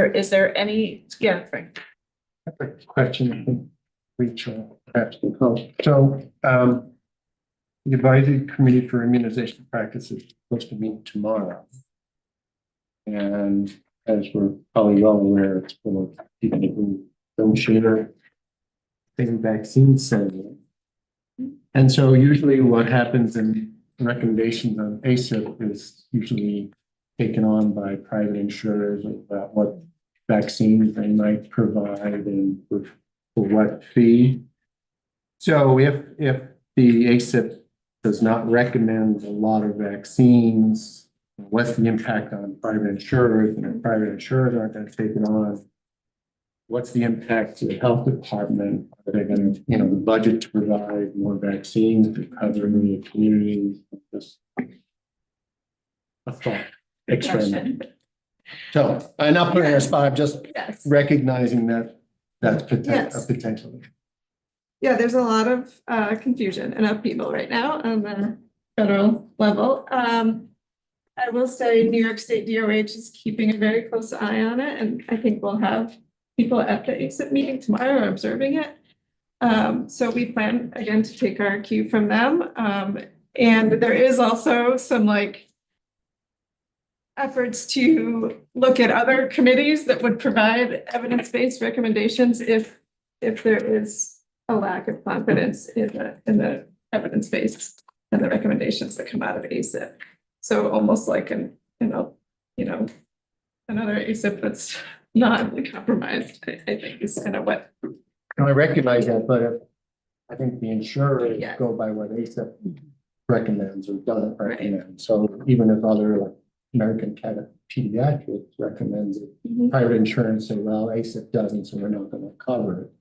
is there any, yeah, Frank? I have a question, I think, Rachel, perhaps can help. So, the advisory committee for immunization practices is supposed to meet tomorrow. And as we're probably well aware, it's full of people who don't share same vaccine setting. And so usually what happens in recommendations on ACIP is usually taken on by private insurers about what vaccines they might provide and for what fee. So if the ACIP does not recommend a lot of vaccines, what's the impact on private insurers? And if private insurers aren't going to take it on, what's the impact to the health department? Are they going to, the budget to provide more vaccines to cover the communities? Just a thought experiment. So I'm not putting a spot, I'm just recognizing that that's potential. Yeah, there's a lot of confusion and upheaval right now on the federal level. I will say New York State DOH is keeping a very close eye on it, and I think we'll have people at the ACIP meeting tomorrow observing it. So we plan again to take our cue from them. And there is also some efforts to look at other committees that would provide evidence-based recommendations if there is a lack of confidence in the evidence-based and the recommendations that come out of ACIP. So almost like another ACIP that's not compromised, I think is kind of what. I recognize that, but I think the insurers go by what ACIP recommends or doesn't recommend. Right. So even if other American Pediatrics recommends it, private insurance say, well, ACIP doesn't, so we're not going to cover it.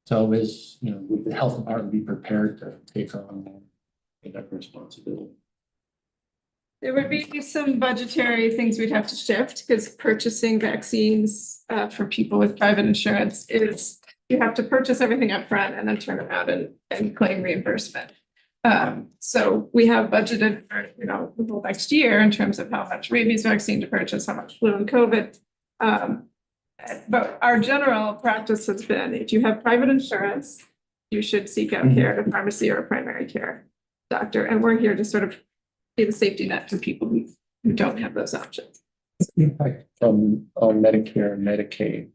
So would the health department be prepared to take on that responsibility? There would be some budgetary things we'd have to shift because purchasing vaccines for people with private insurance is you have to purchase everything up front and then turn around and claim reimbursement. So we have budgeted for the whole next year in terms of how much rabies vaccine to purchase, how much flu and COVID. But our general practice has been if you have private insurance, you should seek out care at a pharmacy or a primary care doctor. And we're here to sort of be the safety net for people who don't have those options. The impact from Medicare and Medicaid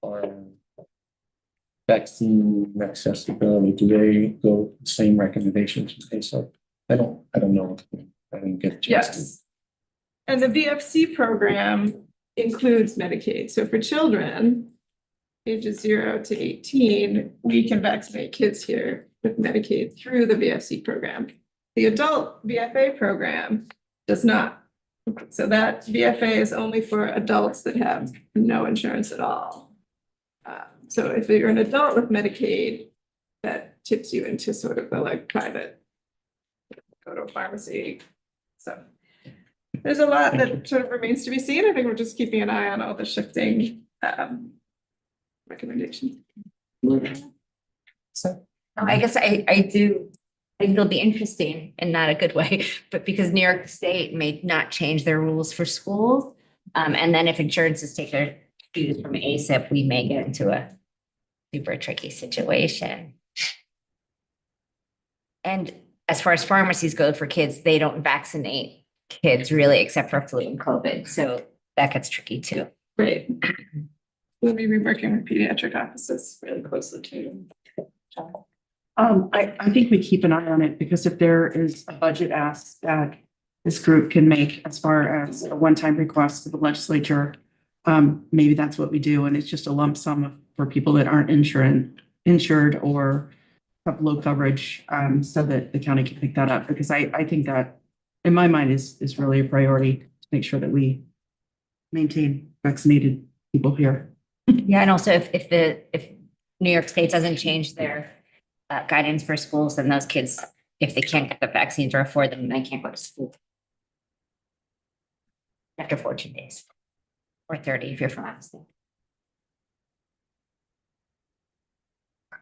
on vaccine accessibility, do they go the same recommendations as ACIP? I don't know. I didn't get a chance. Yes. And the VFC program includes Medicaid. So for children ages 0 to 18, we can vaccinate kids here with Medicaid through the VFC program. The adult VFA program does not. So that VFA is only for adults that have no insurance at all. So if you're an adult with Medicaid, that tips you into sort of the private, go to a pharmacy. So there's a lot that sort of remains to be seen. I think we're just keeping an eye on all the shifting recommendations. So I guess I think it'll be interesting and not a good way, but because New York State may not change their rules for schools. And then if insurances take their cues from ACIP, we may get into a super tricky situation. And as far as pharmacies go for kids, they don't vaccinate kids really except for flu and COVID. So that gets tricky too. Right. We'll be working with pediatric offices really closely too. I think we keep an eye on it because if there is a budget ask that this group can make as far as a one-time request to the legislature, maybe that's what we do. And it's just a lump sum for people that aren't insured or have low coverage, so that the county can pick that up. Because I think that in my mind is really a priority to make sure that we maintain vaccinated people here. Yeah, and also if New York State doesn't change their guidance for schools, then those kids, if they can't get the vaccines or afford them, they can't go to school after 14 days or 30 if you're from out of state.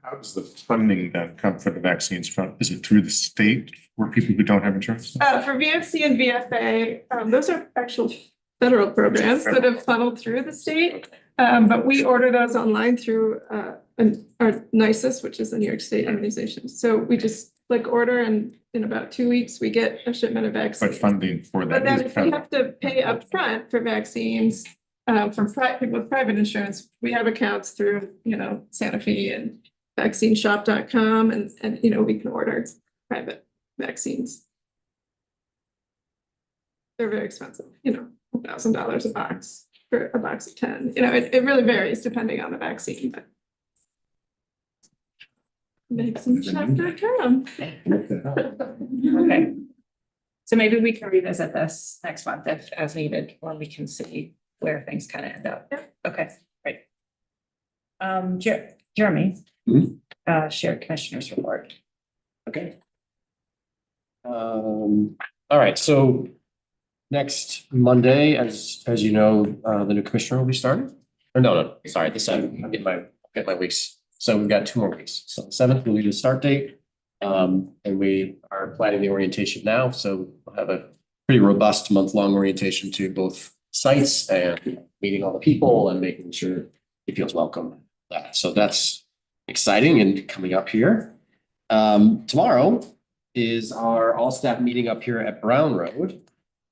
How does the funding then come for the vaccines from? Is it through the state for people who don't have insurance? For VFC and VFA, those are actual federal programs that have funneled through the state. But we order those online through our NICES, which is the New York State Immunization. So we just click order and in about 2 weeks, we get a shipment of But vaccines. funding for But that then is if we have to pay upfront for vaccines, from people with private insurance, we have accounts through, Sanofi and vaccineshop.com and, we can order private vaccines. They're very expensive, $1,000 a box for a box of 10. It really varies depending on the vaccine, but. Vaccineshop.com. Okay. So maybe we can revisit this next month if as needed, when we can see where things kind of end up. Okay, great. Jeremy. Mhm. Shared commissioners report. Okay. All right, so next Monday, as you know, the new commissioner will be starting. Or no, sorry, the seventh, I'll get my weeks. So we've got 2 more weeks. So the 7th will be the start date. And we are planning the orientation now, so we'll have a pretty robust month-long orientation to both sites and meeting all the people and making sure he feels welcome. So that's exciting and coming up here. Tomorrow is our all-staff meeting up here at Brown Road.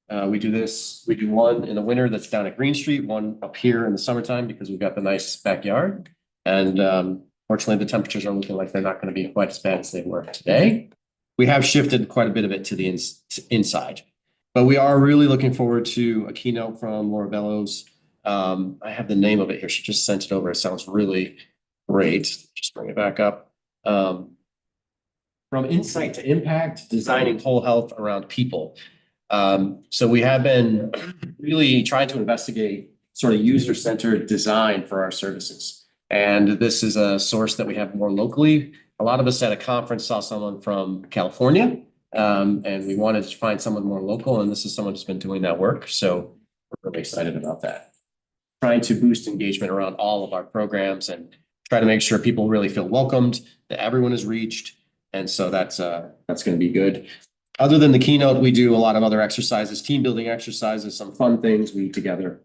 We do one in the winter that's down at Green Street, one up here in the summertime because we've got the nice backyard. And fortunately, the temperatures are looking like they're not going to be quite as bad as they were today. We have shifted quite a bit of it to the inside, but we are really looking forward to a keynote from Laura Bellows. I have the name of it here. She just sent it over. It sounds really great. Just bring it back up. From insight to impact, designing whole health around people. So we have been really trying to investigate sort of user-centered design for our services. And this is a source that we have more locally. A lot of us at a conference saw someone from California, and we wanted to find someone more local, and this is someone who's been doing that work. So we're really excited about that. Trying to boost engagement around all of our programs and try to make sure people really feel welcomed, that everyone is reached. And so that's going to be good. Other than the keynote, we do a lot of other exercises, team building exercises, some fun things we eat together,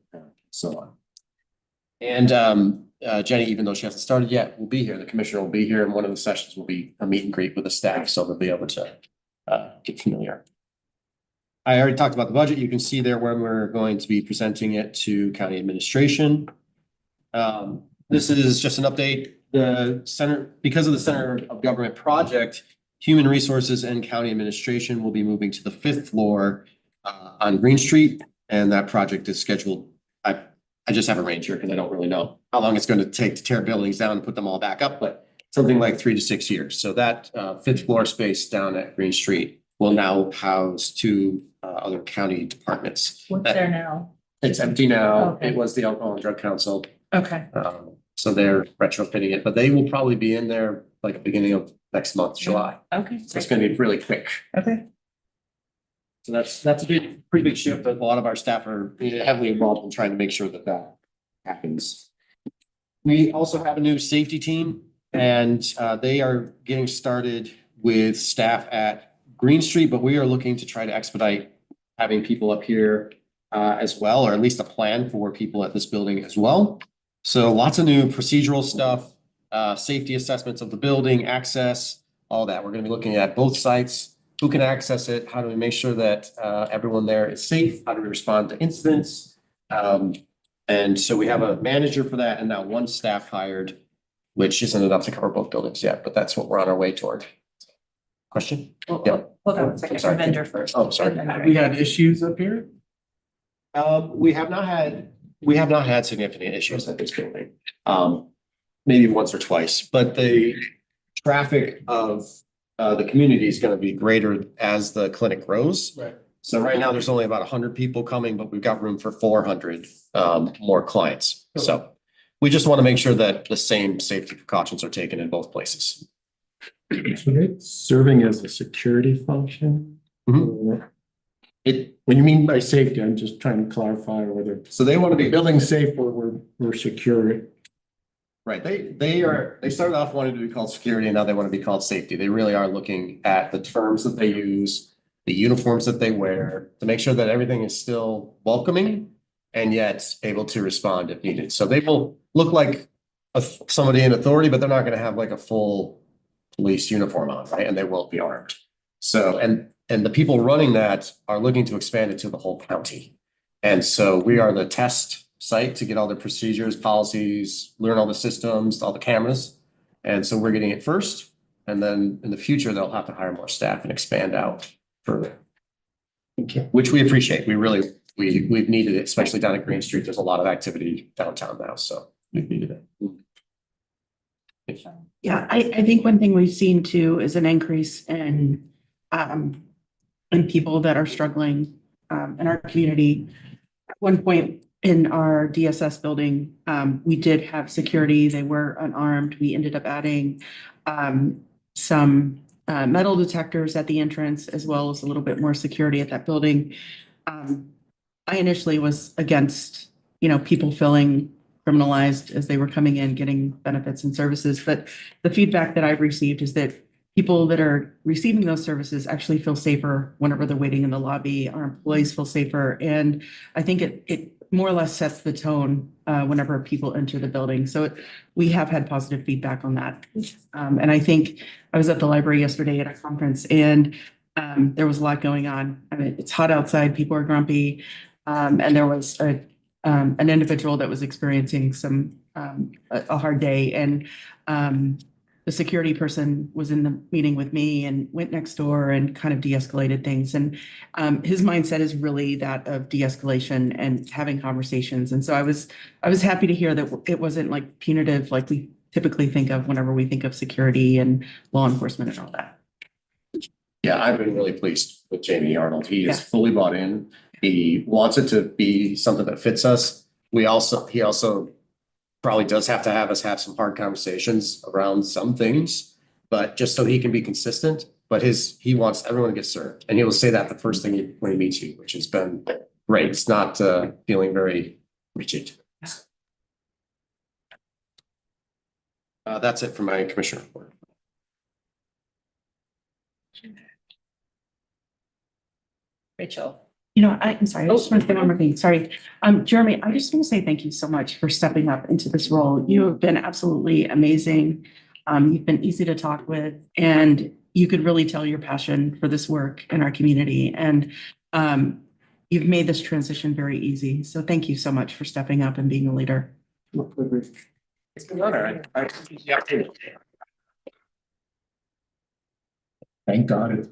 so on. And Jenny, even though she hasn't started yet, will be here. The commissioner will be here, and one of the sessions will be a meet and greet with the staff, so they'll be able to get familiar. I already talked about the budget. You can see there when we're going to be presenting it to county administration. This is just an update. The center, because of the Center of Government project, Human Resources and County Administration will be moving to the 5th floor on Green Street, and that project is scheduled. I just have a range here because I don't really know how long it's going to take to tear buildings down and put them all back up, but something like 3 to 6 years. So that 5th floor space down at Green Street will now house 2 other county departments. What's there now? It's empty now. Okay. It was the Alcohol and Drug Council. Okay. So they're retrofitting it, but they will probably be in there like beginning of next month, July. Okay. So it's going to be really quick. Okay. So that's a pretty big shift, but a lot of our staff are heavily involved in trying to make sure that that happens. We also have a new safety team, and they are getting started with staff at Green Street, but we are looking to try to expedite having people up here as well, or at least a plan for people at this building as well. So lots of new procedural stuff, safety assessments of the building, access, all that. We're going to be looking at both sites. Who can access it? How do we make sure that everyone there is safe? How do we respond to incidents? And so we have a manager for that and now 1 staff hired, which isn't enough to cover both buildings yet, but that's what we're on our way toward. Question? Hold Yeah. on a second. Sorry. Vendor first. Oh, sorry. Vendor. We had issues up here? We have not had significant issues at this building. Maybe once or twice, but the traffic of the community is going to be greater as the clinic grows. Right. So right now, there's only about 100 people coming, but we've got room for 400 more clients. So we just want to make sure that the same safety precautions are taken in both places. So it's serving as a security function? Mhm. When you mean by safety, I'm just trying to clarify whether So they want to be building safe or we're secure. right. They started off wanting to be called security and now they want to be called safety. They really are looking at the terms that they use, the uniforms that they wear to make sure that everything is still welcoming, and yet able to respond if needed. So they will look like somebody in authority, but they're not gonna have like a full police uniform on, right? And they won't be armed. So, and the people running that are looking to expand it to the whole county. And so we are the test site to get all the procedures, policies, learn all the systems, all the cameras. And so we're getting it first. And then in the future, they'll have to hire more staff and expand out further. Okay. Which we appreciate. We've needed it, especially down at Green Street. There's a lot of activity downtown now, so we've needed it. Yeah, I think one thing we've seen too is an increase in people that are struggling in our community. At one point in our DSS building, we did have security. They were unarmed. We ended up adding some metal detectors at the entrance, as well as a little bit more security at that building. I initially was against, people feeling criminalized as they were coming in, getting benefits and services. But the feedback that I've received is that people that are receiving those services actually feel safer whenever they're waiting in the lobby. Our employees feel safer. And I think it more or less sets the tone whenever people enter the building. So we have had positive feedback on that. And I think I was at the library yesterday at a conference, and there was a lot going on. I mean, it's hot outside, people are grumpy. And there was an individual that was experiencing a hard day, and the security person was in the meeting with me and went next door and kind of de-escalated things. And his mindset is really that of de-escalation and having conversations. And so I was happy to hear that it wasn't like punitive, like we typically think of whenever we think of security and law enforcement and all that. Yeah, I've been really pleased with Jamie Arnold. He is Yeah. fully bought in. He wants it to be something that fits us. He also probably does have to have us have some hard conversations around some things, but just so he can be consistent. But he wants everyone to get served, and he will say that the first thing when he meets you, which has been great. It's not feeling very rigid. That's it for my commissioner report. Rachel. I'm sorry, I just want to say one more thing. Sorry. Jeremy, I just want to say thank you so much for stepping up into this role. You have been absolutely amazing. You've been easy to talk with, and you could really tell your passion for this work in our community. And you've made this transition very easy. So thank you so much for stepping up and being a leader. It's an honor. Thank God it's.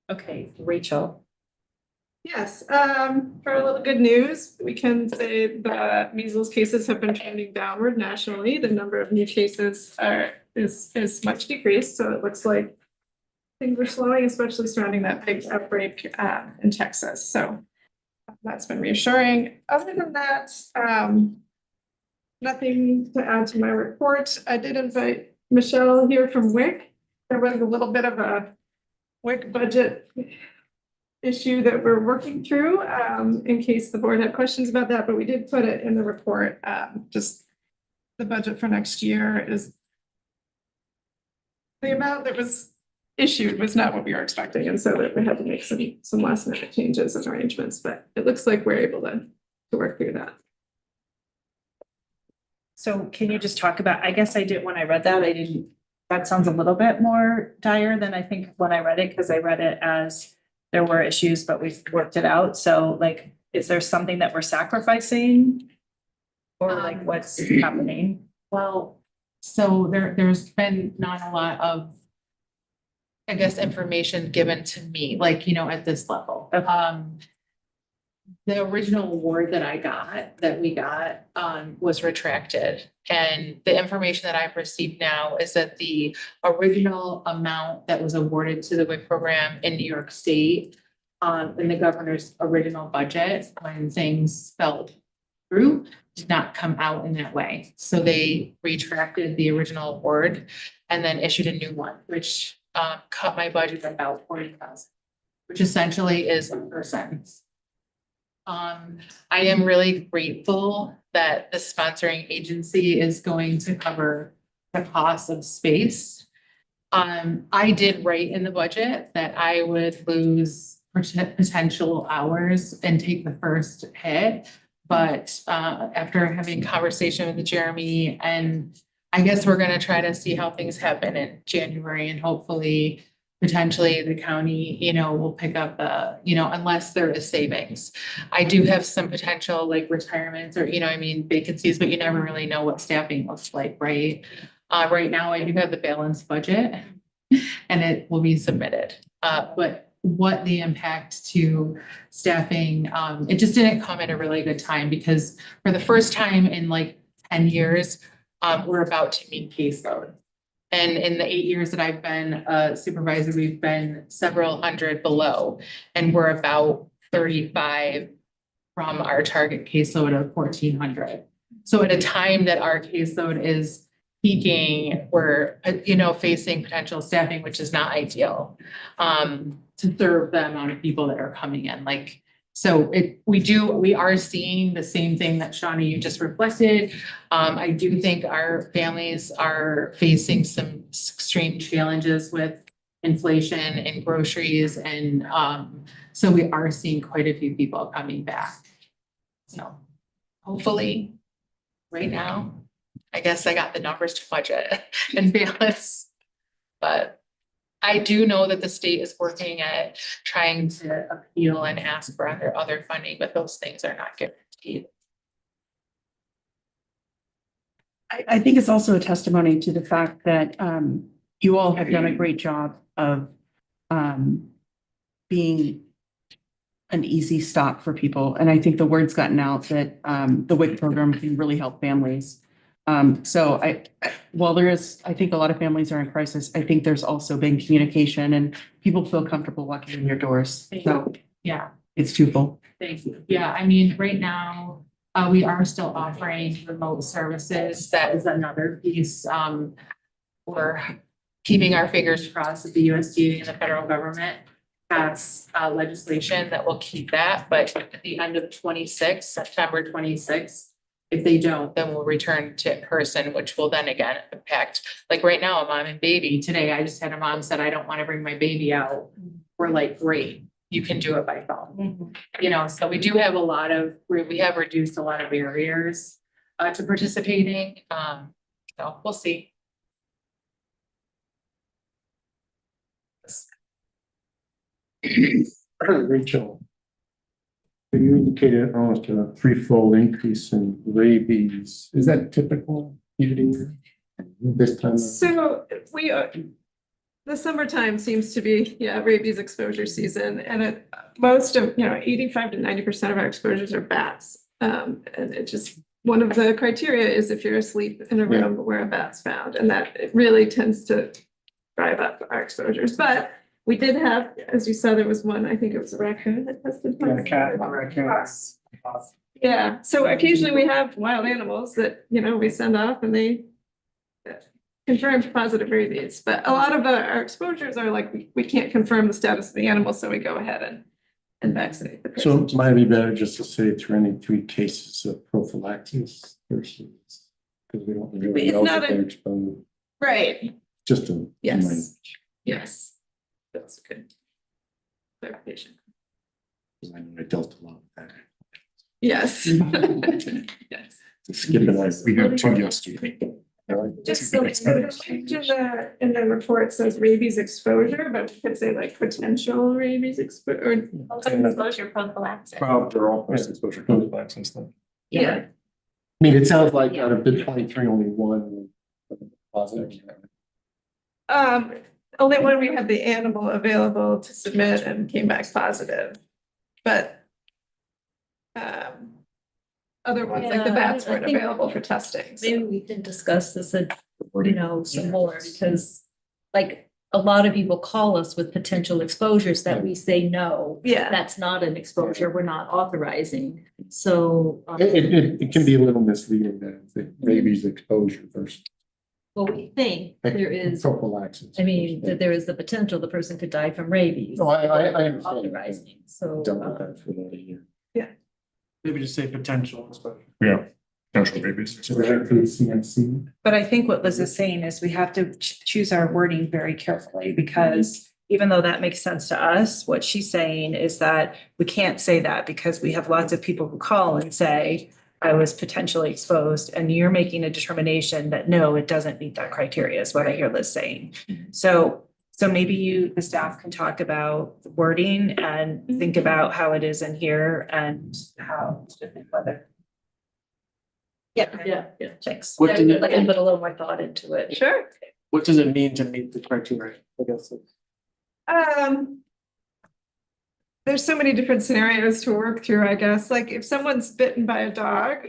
Okay, Rachel. Yes, for a little good news, we can say the measles cases have been trending downward nationally. The number of new cases is much decreased, so it looks like things are slowing, especially surrounding that big outbreak in Texas. So that's been reassuring. Other than that, nothing to add to my report. I did invite Michelle here from WIC. There was a little bit of a WIC budget issue that we're working through in case the board had questions about that, but we did put it in the report. Just the budget for next year is the amount that was issued was not what we were expecting, and so we had to make some last minute changes and arrangements, but it looks like we're able to work through that. So can you just talk about, I guess I did, when I read that, that sounds a little bit more dire than I think when I read it, because I read it as there were issues, but we've worked it out. So like, is there something that we're sacrificing? Or like what's happening? Well, so there's been not a lot of, I guess, information given to me, like, at this level. The original award that we got, was retracted. And the information that I've received now is that the original amount that was awarded to the WIC program in New York State, in the governor's original budget, when things fell through, did not come out in that way. So they retracted the original award and then issued a new one, which cut my budget by about 40,000, which essentially is a percent. I am really grateful that the sponsoring agency is going to cover the cost of space. I did write in the budget that I would lose potential hours and take the first hit. But after having conversation with Jeremy, and I guess we're gonna try to see how things happen in January, and hopefully potentially the county, will pick up unless there is savings. I do have some potential like retirements or, vacancies, but you never really know what staffing looks like, right? Right now I do have the balanced budget and it will be submitted. But what the impact to staffing, it just didn't come at a really good time because for the first time in like 10 years, we're about to meet caseload. And in the 8 years that I've been a supervisor, we've been several hundred below, and we're about 35 from our target caseload of 1,400. So at a time that our caseload is peaking, we're, facing potential staffing, which is not ideal, to serve the amount of people that are coming in. We are seeing the same thing that Shauna, you just reflected. I do think our families are facing some extreme challenges with inflation and groceries. And so we are seeing quite a few people coming back. So hopefully right now, I guess I got the numbers to budget and balance, but I do know that the state is working at trying to appeal and ask for other funding, but those things are not guaranteed. I think it's also a testimony to the fact that you all have done a great job of being an easy stop for people. And I think the word's gotten out that the WIC program can really help families. So while there is, I think a lot of families are in crisis, I think there's also been communication and people feel comfortable walking in your doors. So Yeah, it's twofold. thank you. Yeah, right now, we are still offering remote services. That is another piece. We're keeping our fingers crossed that the USDA and the federal government pass legislation that will keep that. But at the end of 26, September 26, if they don't, then we'll return to in-person, which will then again impact, like right now, a mom and baby. Today, I just had a mom said, I don't want to bring my baby out. We're like, great, you can do it by phone. So we do have we have reduced a lot of barriers to participating. So we'll see. Rachel, you indicated almost a threefold increase in rabies. Is that typical eating this time? So the summertime seems to be, rabies exposure season, and most of, 85 to 90% of our exposures are bats. And it just, one of the criteria is if you're asleep in a room where a bat's found, and that it really tends to drive up our exposures. But we did have, as you saw, there was one, I think it was a raccoon that tested. Yeah, cat, raccoon. Yeah, so occasionally we have wild animals that, we send off and they confirm positive rabies, but a lot of our exposures are like, we can't confirm the status of the animal, so we go ahead and vaccinate the So person. it might be better just to say it's running 3 cases of prophylaxis versus, because we don't really It's know not that a- they're exposed. Right, Just a. yes, yes, that's good clarification. I know I dealt a lot with that. Yes. Yes. Skipping over. We have 2 yesterday. Just so in the report says rabies exposure, but we could say like potential rabies exposure. Exposure prophylaxis. Well, they're all post-exposure prophylaxis then. Yeah, I mean, it sounds like out of the 23, only one positive. only when we had the animal available to submit and came back positive, but other ones, like the Yeah, bats I weren't think available for testing. so- Maybe we can discuss this, some more, because like a lot of people call us with potential exposures that we say, no, Yeah, that's not an exposure, we're not authorizing. So It can be a little misleading that the rabies exposure versus what we think there is, prophylaxis. I mean, that there is the potential the person could die from rabies. No, I understand. Authorizing, so. Dealt with that for about a year. Maybe just say potential exposure. Yeah. potential rabies. So that for the CMC. But I think what Liz is saying is we have to choose our wording very carefully because even though that makes sense to us, what she's saying is that we can't say that because we have lots of people who call and say, I was potentially exposed, and you're making a determination that no, it doesn't meet that criteria is what I hear Liz saying. So maybe you, the staff can talk about the wording and think about how it is in here and how whether. Yeah. Thanks. What did Like I it, put a little more thought into it. Sure. what does it mean to meet the criteria? I guess. There's so many different scenarios to work through, I guess. Like if someone's bitten by a dog,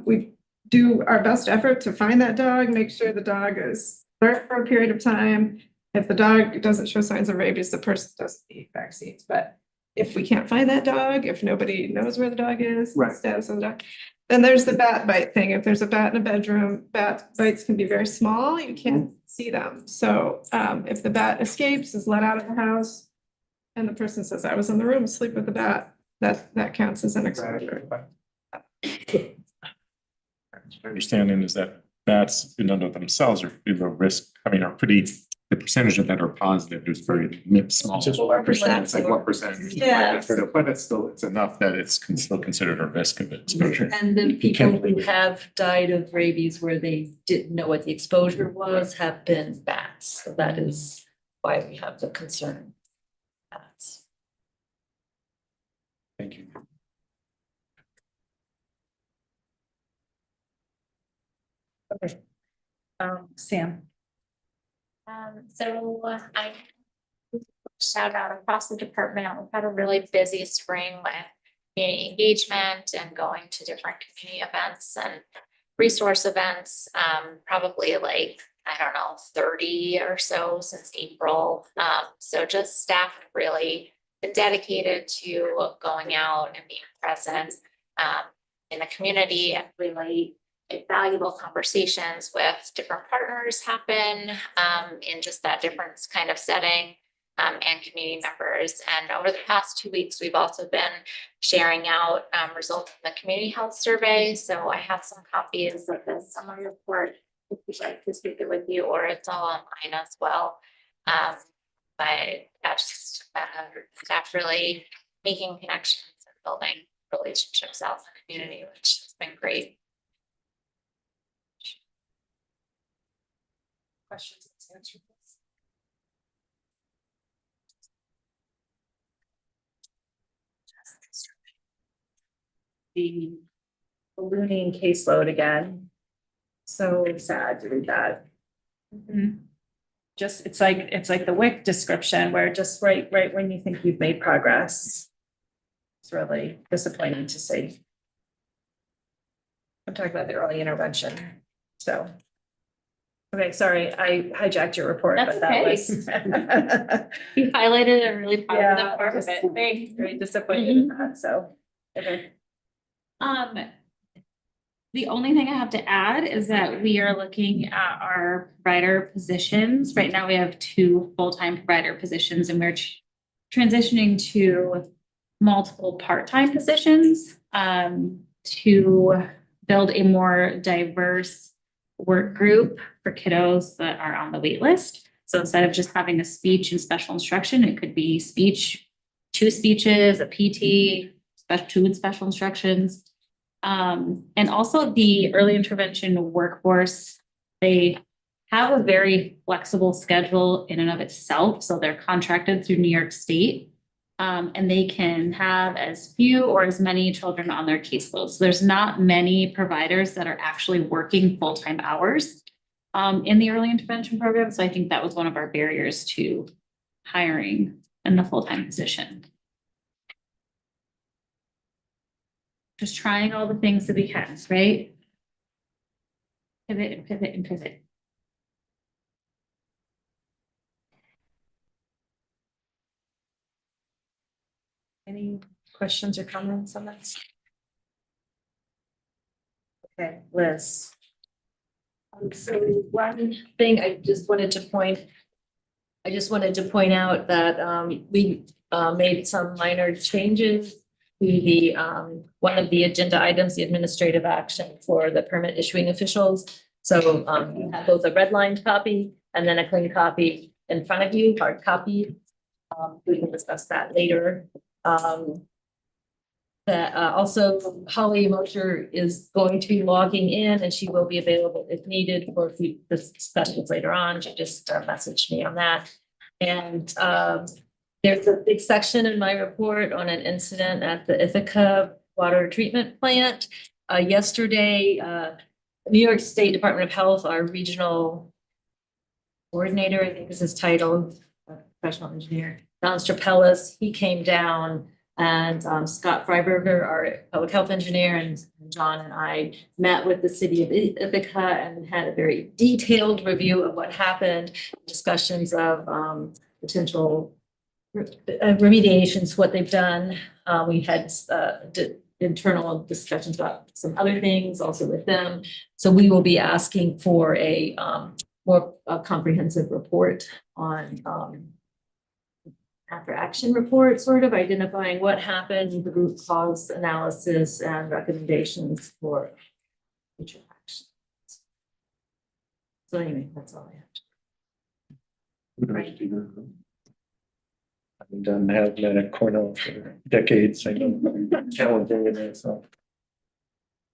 we do our best effort to find that dog, make sure the dog is alert for a period of time. If the dog doesn't show signs of rabies, the person doesn't need vaccines. But if we can't find that dog, if nobody knows where the dog is, the Right. status of the dog. Then there's the bat bite thing. If there's a bat in a bedroom, bat bites can be very small. You can't see them. So if the bat escapes, is let out of the house, and the person says, I was in the room asleep with the bat, that counts as an exposure. My understanding is that bats in and of themselves are pretty low risk. I mean, are pretty, the percentage of that are positive is very small. Just 4%. It's like 1%. Yeah. But it's still, it's enough that it's still considered a risk of exposure. And the You people can't who leave it. have died of rabies where they didn't know what the exposure was have been bats. So that is why we have the concern. Bats. Thank you. Sam. So I shout out across the department. We've had a really busy spring with community engagement and going to different community events and resource events. Probably like, I don't know, 30 or so since April. So just staff have really been dedicated to going out and being present in the community and really valuable conversations with different partners happen in just that different kind of setting and community members. And over the past 2 weeks, we've also been sharing out results from the community health survey. So I have some copies of the summary report if you'd like to speak it with you, or it's all online as well. But just staff really making connections and building relationships out in the community, which has been great. Questions and answers. The ballooning caseload again. So sad to read that. Just, it's like the WIC description where just right when you think you've made progress. It's really disappointing to see. I'm talking about the early intervention, so. Okay, sorry, I hijacked your report, but that was. You highlighted a really Yeah, positive part of it. Thanks. Very disappointed in that, so. Okay. The only thing I have to add is that we are looking at our provider positions. Right now, we have 2 full-time provider positions and we're transitioning to multiple part-time positions to build a more diverse work group for kiddos that are on the wait list. So instead of just having a speech and special instruction, it could be speech, 2 speeches, a PT, 2 and special instructions. And also the early intervention workforce, they have a very flexible schedule in and of itself. So they're contracted through New York State. And they can have as few or as many children on their caseload. So there's not many providers that are actually working full-time hours in the early intervention program. So I think that was one of our barriers to hiring in the full-time position. Just trying all the things that we can, right? Pivot and pivot and pivot. Any questions or comments on this? Okay, Liz. So one thing I just wanted to point out that we made some minor changes be the, one of the agenda items, the administrative action for the permit issuing officials. So, you have both a redlined copy and then a clean copy in front of you, hard copy. We can discuss that later. That also Holly Mosher is going to be logging in and she will be available if needed for discussions later on. She just messaged me on that. And there's a big section in my report on an incident at the Ithaca water treatment plant. Yesterday, New York State Department of Health, our regional coordinator, I think is his title, professional engineer, Don Strapellis, he came down. And Scott Freiberger, our public health engineer, and John and I met with the city of Ithaca and had a very detailed review of what happened, discussions of potential remediations, what they've done. We had internal discussions about some other things also with them. So we will be asking for a more comprehensive report on after action report, sort of identifying what happened, the root cause analysis and recommendations for future actions. So anyway, that's all I have. Right. I've done have been at Cornell for decades. I know how challenging it is, so.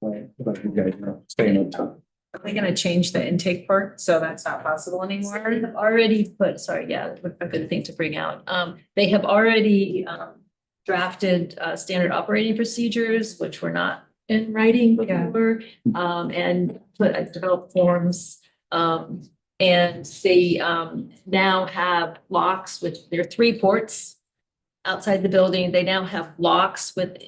Right, but you guys know, staying on top. Are we gonna change the intake part, so that's not possible anymore? They have already put, sorry, yeah, a good thing to bring out. They have already drafted standard operating procedures, which were not in writing before. And developed forms. And they now have locks with, there are 3 ports outside the building. They now have locks with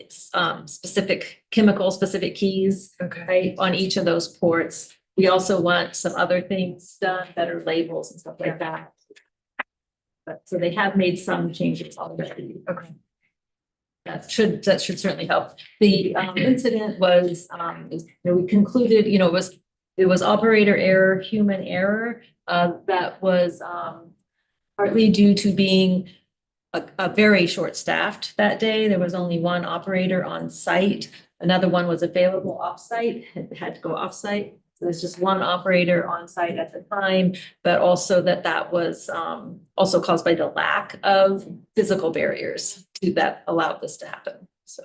specific chemical, specific keys. Okay. Right, on each of those ports. We also want some other things done, better labels and stuff like that. But so they have made some changes already. Okay. That should certainly help. The incident was, we concluded, it was operator error, human error, that was partly due to being a very short-staffed that day. There was only 1 operator on site. Another one was available off-site, had to go off-site. So there's just 1 operator on site at the time, but also that was also caused by the lack of physical barriers that allowed this to happen. So.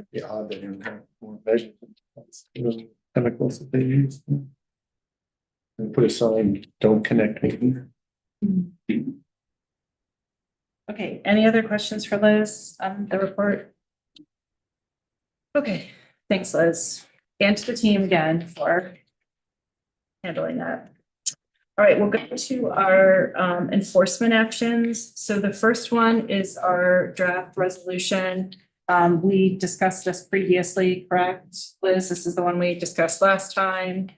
It'd be odd that you have more measurements, chemicals that they use. And put a sign, don't connect me here. Okay, any other questions for Liz on the report? Okay, thanks, Liz. And to the team again for handling that. All right, we'll go to our enforcement actions. So the first one is our draft resolution. We discussed this previously, correct, Liz? This is the one we discussed last time.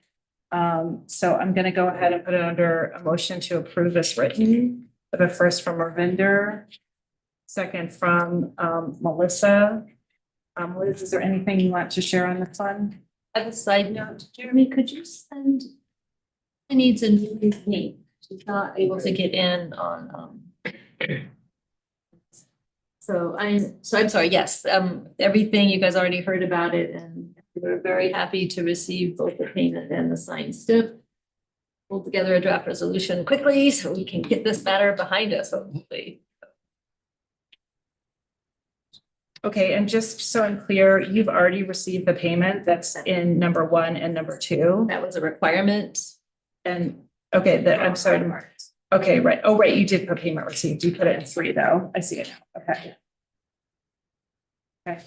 So I'm going to go ahead and put it under a motion to approve as written. The first from Ravinder, second from Melissa. Liz, is there anything you want to share on this one? As a side note, Jeremy, could you send? He needs a new link. She's not able to get in on. So I'm sorry. Yes, everything you guys already heard about it, and we're very happy to receive both the payment and the signed STIP. Pull together a draft resolution quickly so we can get this matter behind us, hopefully. Okay, and just so I'm clear, you've already received the payment that's in number 1 and number 2. That was a requirement. And okay, I'm sorry. Okay, right. Oh, right. You did put payment received. You put it in 3 though. I see it now. Okay. Okay.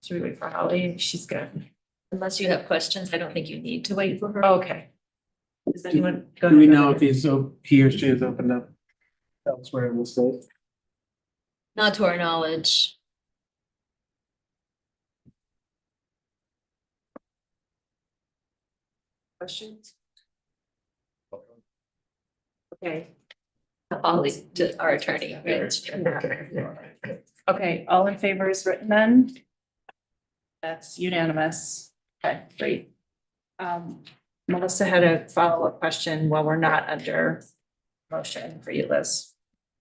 Should we wait for Holly? She's good. Unless you have questions, I don't think you need to wait for her. Okay. Does anyone go? Do we ahead. know if he or she has opened up elsewhere in the state? Not to our knowledge. Questions? Okay. Holly, our attorney. Okay, all in favor is written then? That's unanimous. Okay, great. Melissa had a follow-up question while we're not under motion for you, Liz.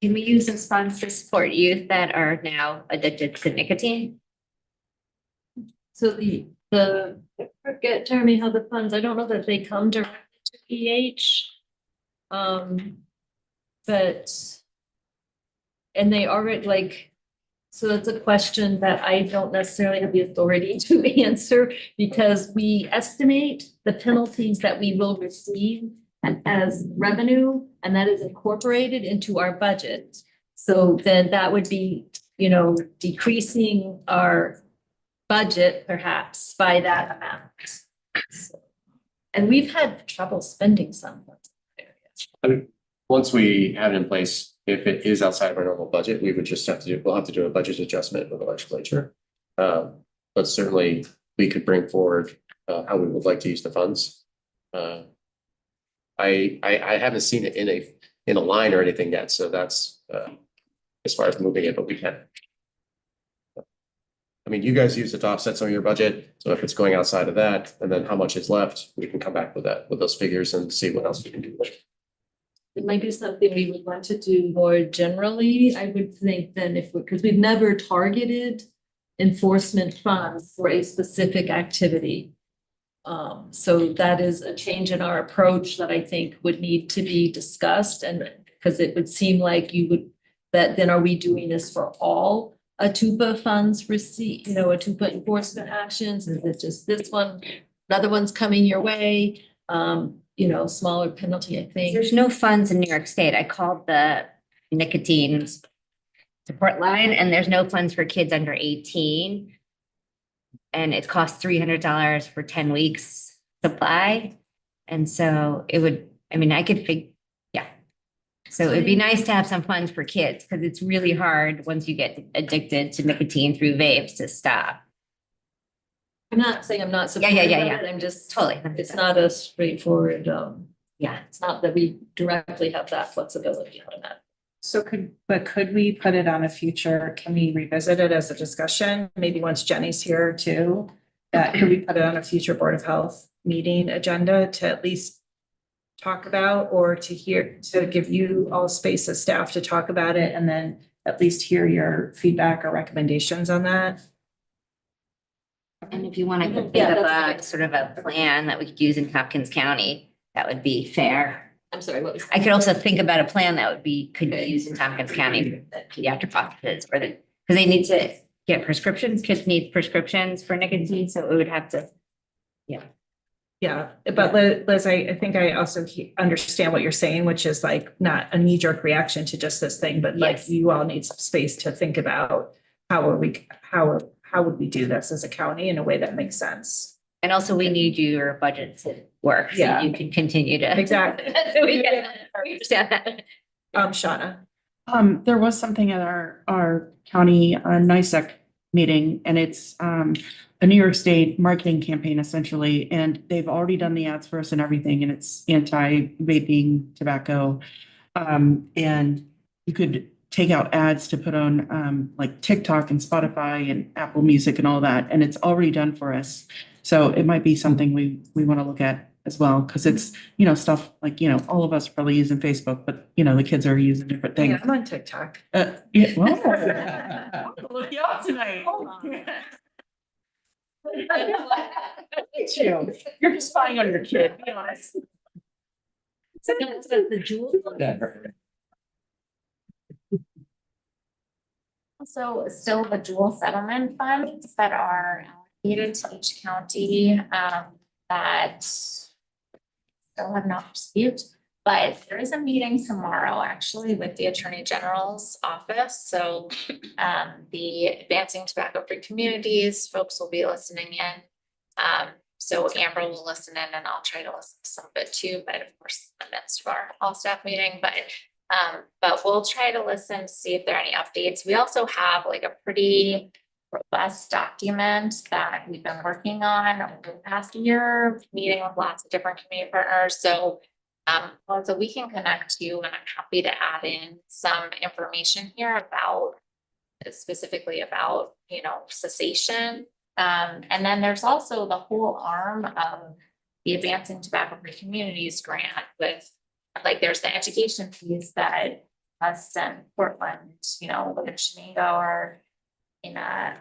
Can we use those funds to support youth that are now addicted to nicotine? So I forget, Jeremy, how the funds, I don't know that they come directly to EH. But. And they already like, so that's a question that I don't necessarily have the authority to answer because we estimate the penalties that we will receive as revenue, and that is incorporated into our budget. So then that would be, you know, decreasing our budget perhaps by that amount. So- And we've had trouble spending some. Once we have it in place, if it is outside of our normal budget, we would just have to we'll have to do a budget adjustment with the legislature. But certainly we could bring forward how we would like to use the funds. I haven't seen it in a line or anything yet, so that's as far as moving it, but we can. I mean, you guys use it to offset some of your budget, so if it's going outside of that, and then how much is left, we can come back with those figures and see what else we can do with it. It might be something we would want to do more generally, I would think then because we've never targeted enforcement funds for a specific activity. So that is a change in our approach that I think would need to be discussed and because it would seem like that then are we doing this for all ATUPA funds receipt, ATUPA enforcement actions? Is it just this one? Another one's coming your way? Smaller penalty, I think. There's no funds in New York State. I called the nicotine support line and there's no funds for kids under 18. And it costs $300 for 10 weeks supply. And so I could yeah. So it'd be nice to have some funds for kids because it's really hard once you get addicted to nicotine through vapes to stop. I'm not saying I'm not Yeah. supportive of it, I'm just, Totally. it's not a straightforward, it's not that we directly have that flexibility on that. So could we put it on a future, can we revisit it as a discussion? Maybe once Jenny's here too? Could we put it on a future Board of Health meeting agenda to at least talk about or to give you all space as staff to talk about it and then at least hear your feedback or recommendations on that? And if you want to think Yeah, of that's a sort of a plan that we could use in Hopkins County, that would be fair. I'm sorry, what was? I could also think about a plan that could be used in Tompkins County for the pediatric offices because they need to get prescriptions. Kids need prescriptions for nicotine, so it would have to. Yeah, but Liz, I think I also understand what you're saying, which is like not a knee-jerk reaction to just this thing, but like Yes. you all need some space to think about how would we do this as a county in a way that makes sense? And also we need your budget to work, so Yeah. you can continue to. Exactly. So we understand that. Shauna. There was something at our county NISEC meeting, and it's a New York State marketing campaign essentially, and they've already done the ads for us and everything, and it's anti-vaping tobacco. And you could take out ads to put on like TikTok and Spotify and Apple Music and all that, and it's already done for us. So it might be something we want to look at as well, because it's, stuff like, all of us are probably using Facebook, but the kids are using different things. Yeah, I'm on TikTok. Yeah, well, look you up tonight. You're just spying on your kid, be honest. The jewel. Also, still the dual settlement funds that are allocated to each county, that still have not received. But there is a meeting tomorrow actually with the Attorney General's office. So the Advancing Tobacco-Free Communities folks will be listening in. So Amber will listen in and I'll try to listen to some of it too, but of course, in the midst of our all staff meeting, but we'll try to listen to see if there are any updates. We also have like a pretty robust document that we've been working on over the past year, meeting with lots of different community partners. So we can connect you, and I'm happy to add in some information here specifically about, cessation. And then there's also the whole arm of the Advancing Tobacco-Free Communities grant with, like, there's the education piece that us and Portland, you know, with Shenango are in a,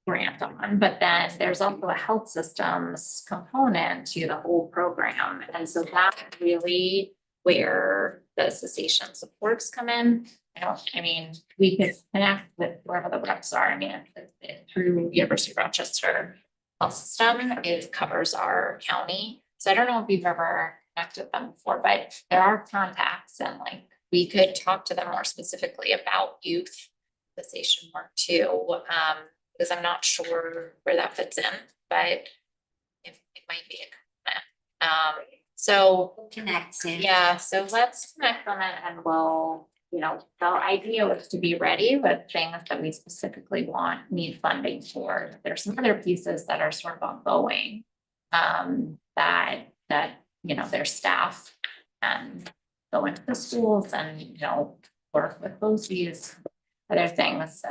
grant on, but then there's also a health systems component to the whole program. And so that's really where the cessation supports come in. I mean, we could connect with wherever the reps are. I mean, through University of Rochester Health System, it covers our county. So I don't know if we've ever connected them before, but there are contacts and like we could talk to them more specifically about youth cessation work too. Because I'm not sure where that fits in, but it might be a so Connect soon. yeah, so let's connect on it and we'll, you know, the idea was to be ready with things that we specifically need funding for. There's some other pieces that are sort of ongoing. That, you know, their staff and go into the schools and, you know, work with these other things.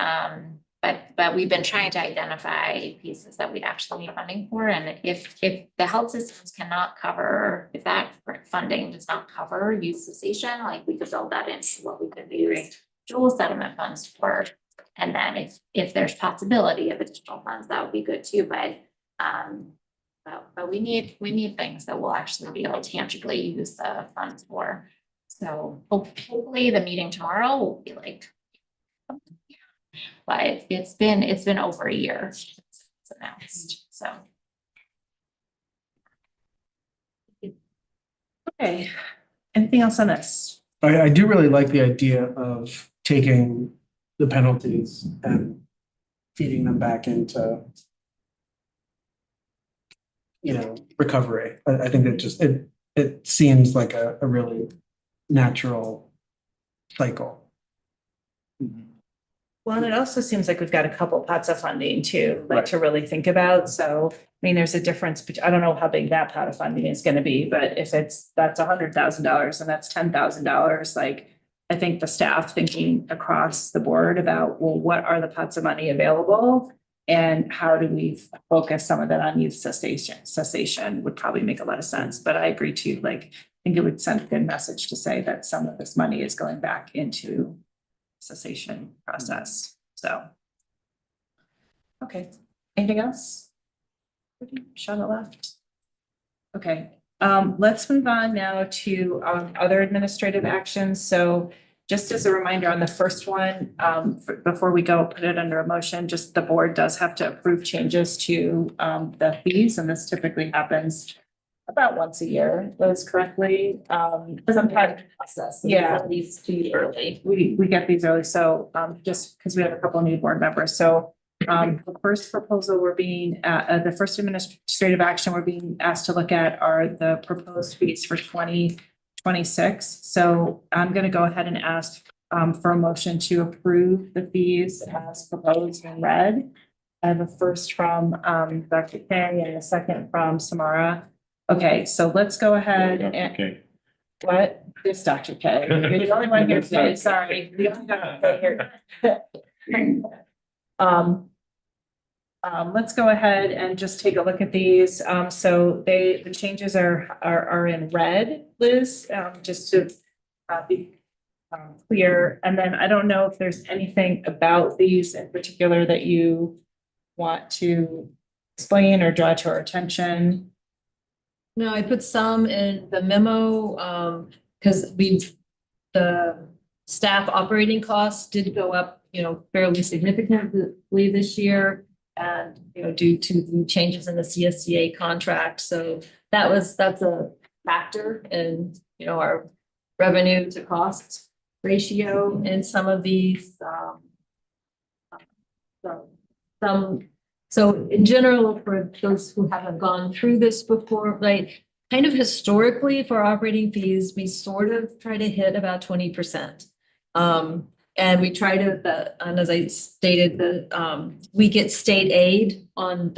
But we've been trying to identify pieces that we'd actually need funding for. And if the health systems cannot cover, if that funding does not cover youth cessation, like we could build that into what we could use dual settlement funds for. And then if there's possibility of additional funds, that would be good too. But we need things that we'll actually be able to tangibly use the funds for. So hopefully the meeting tomorrow will be like, but it's been over a year since it's announced, so. Okay, anything else on this? I do really like the idea of taking the penalties and feeding them back into, you know, recovery. I think that just, it seems like a really natural cycle. Well, and it also seems like we've got a couple pots of funding too, like to really think about. So, I mean, there's a difference, but I don't know how big that pot of funding is gonna be, but if that's $100,000 and that's $10,000, like I think the staff thinking across the board about, well, what are the pots of money available? And how do we focus some of that on youth cessation would probably make a lot of sense. But I agree too, like, I think it would send a good message to say that some of this money is going back into cessation process, so. Okay, anything else? Shauna left. Okay, let's move on now to other administrative actions. So just as a reminder on the first one, before we go put it under a motion, just the board does have to approve changes to the fees, and this typically happens about once a year, those correctly. Sometimes Process. Yeah. These too early. we get these early, so just because we have a couple new board members, so the first proposal the first administrative action we're being asked to look at are the proposed fees for 2026. So I'm going to go ahead and ask for a motion to approve the fees as proposed and read. I have a first from Dr. Kang and a second from Samara. Okay, so let's go ahead and. Okay. What? This Dr. K. You're the only one here today, sorry. We only got Dr. K here. Let's go ahead and just take a look at these. So the changes are in red, Liz, just to be clear. And then I don't know if there's anything about these in particular that you want to explain or draw to our attention. No, I put some in the memo, because the staff operating costs did go up, you know, fairly significantly this year. And, you know, due to the changes in the CSCA contract. So that's a factor in, you know, our revenue to cost ratio in some of these, so in general, for those who haven't gone through this before, like kind of historically for operating fees, we sort of try to hit about 20%. And we try to, and as I stated, we get state aid on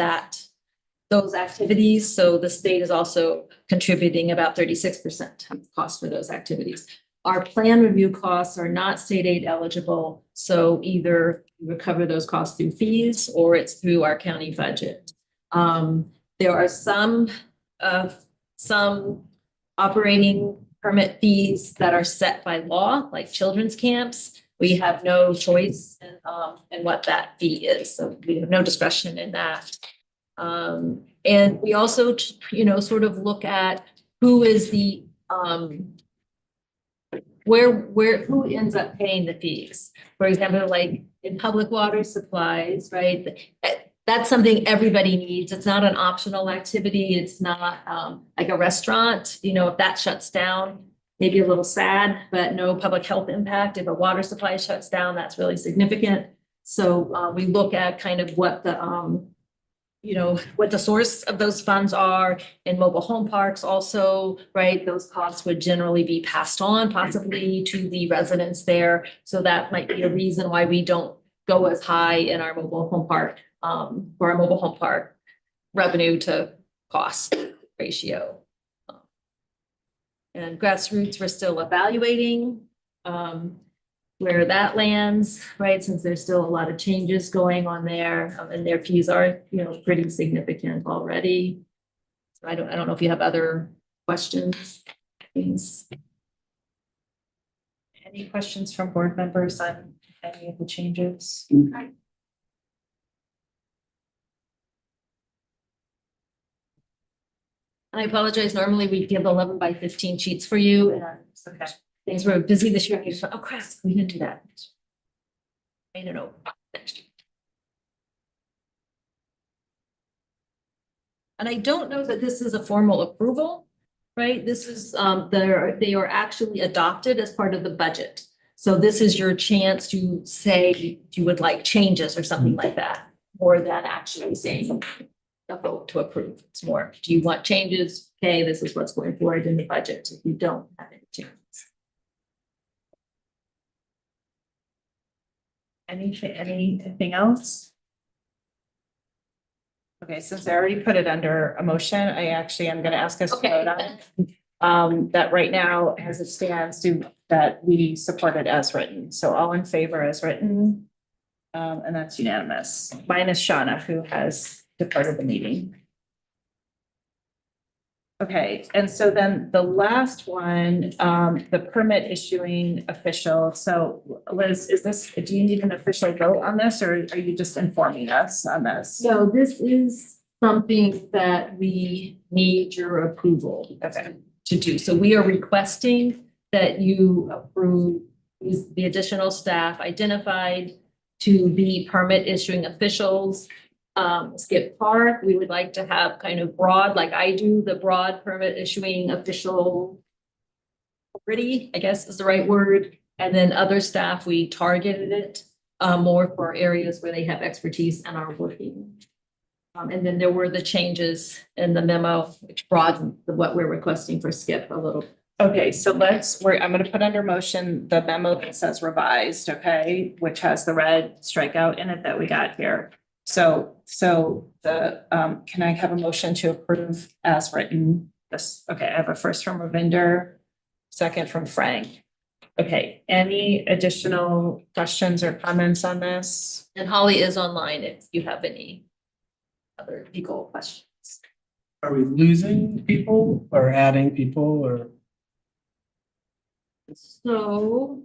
those activities. So the state is also contributing about 36% of the cost for those activities. Our plan review costs are not state aid eligible. So either we recover those costs through fees or it's through our county budget. There are some operating permit fees that are set by law, like children's camps. We have no choice in what that fee is, so we have no discretion in that. And we also, sort of look at who is the, who ends up paying the fees? For example, like in public water supplies, right? That's something everybody needs. It's not an optional activity. It's not like a restaurant, if that shuts down, maybe a little sad, but no public health impact. If a water supply shuts down, that's really significant. So we look at kind of what the, what the source of those funds are. In mobile home parks also, right? Those costs would generally be passed on possibly to the residents there. So that might be a reason why we don't go as high in our mobile home park, for our mobile home park revenue to cost ratio. And grassroots, we're still evaluating where that lands, right? Since there's still a lot of changes going on there, and their fees are, pretty significant already. So I don't know if you have other questions, things. Any questions from board members on any of the changes? Okay. I apologize. Normally we give 11 by 15 sheets for you, and Okay. things were busy this year. Oh crap, we didn't do that. I don't know. Next year. And I don't know that this is a formal approval, right? This is, they are actually adopted as part of the budget. So this is your chance to say you would like changes or something like that, more than actually saying a vote to approve. It's more, do you want changes? Okay, this is what's going forward in the budget. If you don't have any changes. Anything else? Okay, since I already put it under a motion, I actually am gonna ask us to vote on it. That right now, as it stands, that we support it as written. So all in favor as written. And that's unanimous, minus Shauna, who has departed the meeting. Okay, and so then the last one, the permit issuing official. So Liz, do you need an official vote on this, or are you just informing us on this? So this is something that we need your approval to do. So we are requesting that you approve the additional staff identified to be permit issuing officials. Skip Park, we would like to have kind of broad, like I do, the broad permit issuing official already, I guess is the right word. And then other staff, we targeted it more for areas where they have expertise and are working. And then there were the changes in the memo, which broadened what we're requesting for Skip a little. Okay, so I'm gonna put under motion the memo that says revised, okay, which has the red strikeout in it that we got here. So can I have a motion to approve as written? This, okay, I have a first from Ravinder, second from Frank. Okay, any additional questions or comments on this? And Holly is online if you have any other legal questions. Are we losing people or adding people or? So,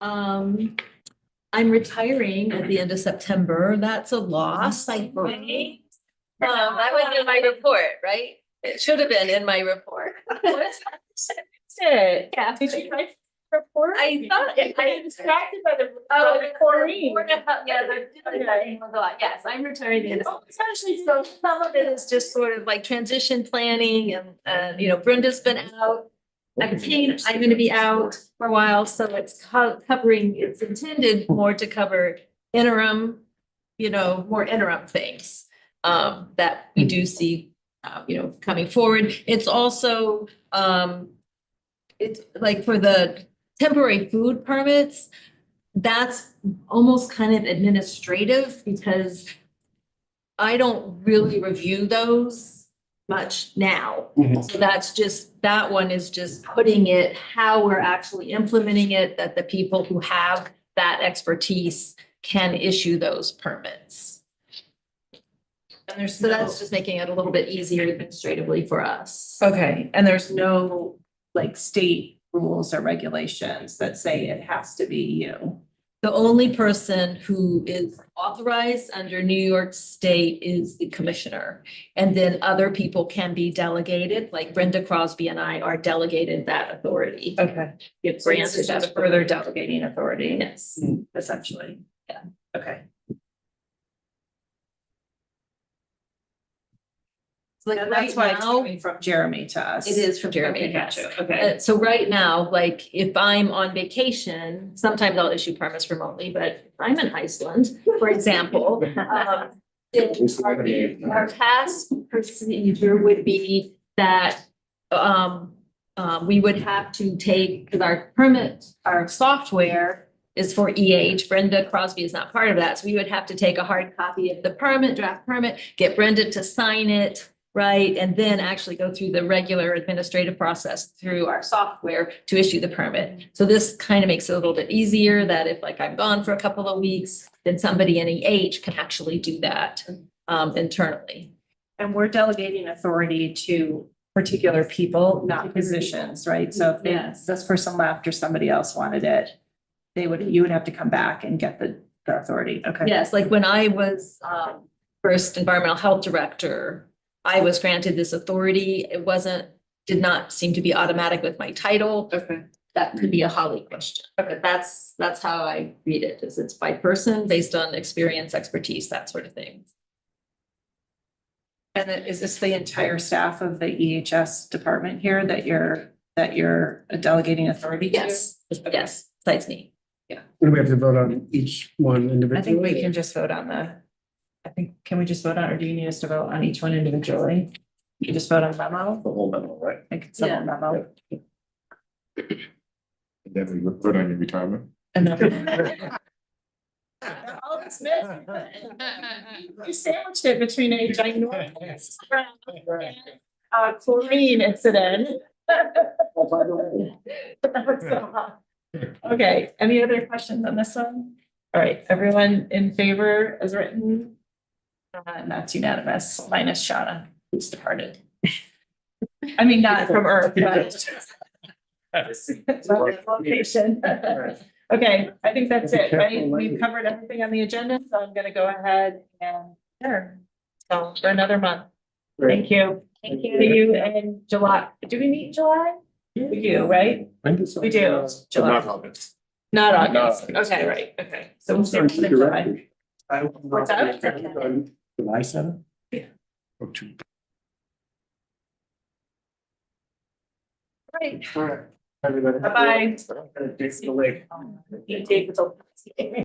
I'm retiring at the end of September. That's a loss, I think. That was in my report, right? It should have been in my report. Yeah. Did you write the report? I thought I was distracted by the. Yes, I'm retiring. The end of Essentially, so some of it is just sort of like transition planning and, Brenda's been out. I'm gonna be out for a while, so it's covering, it's intended more to cover interim, more interim things that we do see, coming forward. It's also, it's like for the temporary food permits, that's almost kind of administrative because I don't really review those much now. So that one is just putting it, how we're actually implementing it, that the people who have that expertise can issue those permits. And So that's just making it a little bit easier administratively for us. okay, and there's no like state rules or regulations that say it has to be you. The only person who is authorized under New York State is the commissioner. And then other people can be delegated, like Brenda Crosby and I are delegated that authority. Okay. Get So this granted is that just further authority. delegating authority, Yes. essentially. Yeah. Okay. Like And right that's why it's now, coming from Jeremy to us. it is from Jeremy, Okay, yes. gotcha. Okay. So right now, like if I'm on vacation, sometimes I'll issue permits remotely, but if I'm in Iceland, for example, then our past procedure would be that we would have to take, because our software is for EH. Brenda Crosby is not part of that. So we would have to take a hard copy of the permit, draft permit, get Brenda to sign it, right? And then actually go through the regular administrative process through our software to issue the permit. So this kind of makes it a little bit easier that if like I'm gone for a couple of weeks, then somebody in EH can actually do that internally. And we're delegating authority to particular people, not positions, right? So if this person left or somebody else wanted it, you would have to come back and get the authority. Okay. Yes, like when I was first environmental health director, I was granted this authority. It did not seem to be automatic with my title. Okay. That could be a Holly question. But that's how I read it, is it's by person based on experience, expertise, that sort of thing. And then is this the entire staff of the EHS department here that you're delegating authority to? Yes, yes, besides me. Do we have to vote on each one individually? I think we can just vote on can we just vote on, or do you need us to vote on each one individually? You just vote on memo? The whole memo, right? I think it's a whole memo. And then we would vote on your retirement. And then. All this mess. You sandwiched it between a ginormous chlorine incident. Okay, any other questions on this one? All right, everyone in favor as written? And that's unanimous, minus Shauna, who's departed. I mean, not from Earth, but location. Okay, I think that's it, right? We've covered everything on the agenda, so I'm gonna go ahead and so for another month. Thank you. Thank See you. you in July. Do we meet in July? We do, right? We do. July. Not August. Okay, right, okay. So we'll see you in July. What's that? July 7th? Oh, two. Right. All right. Everybody. Bye-bye. Thanks for the lake. You take the-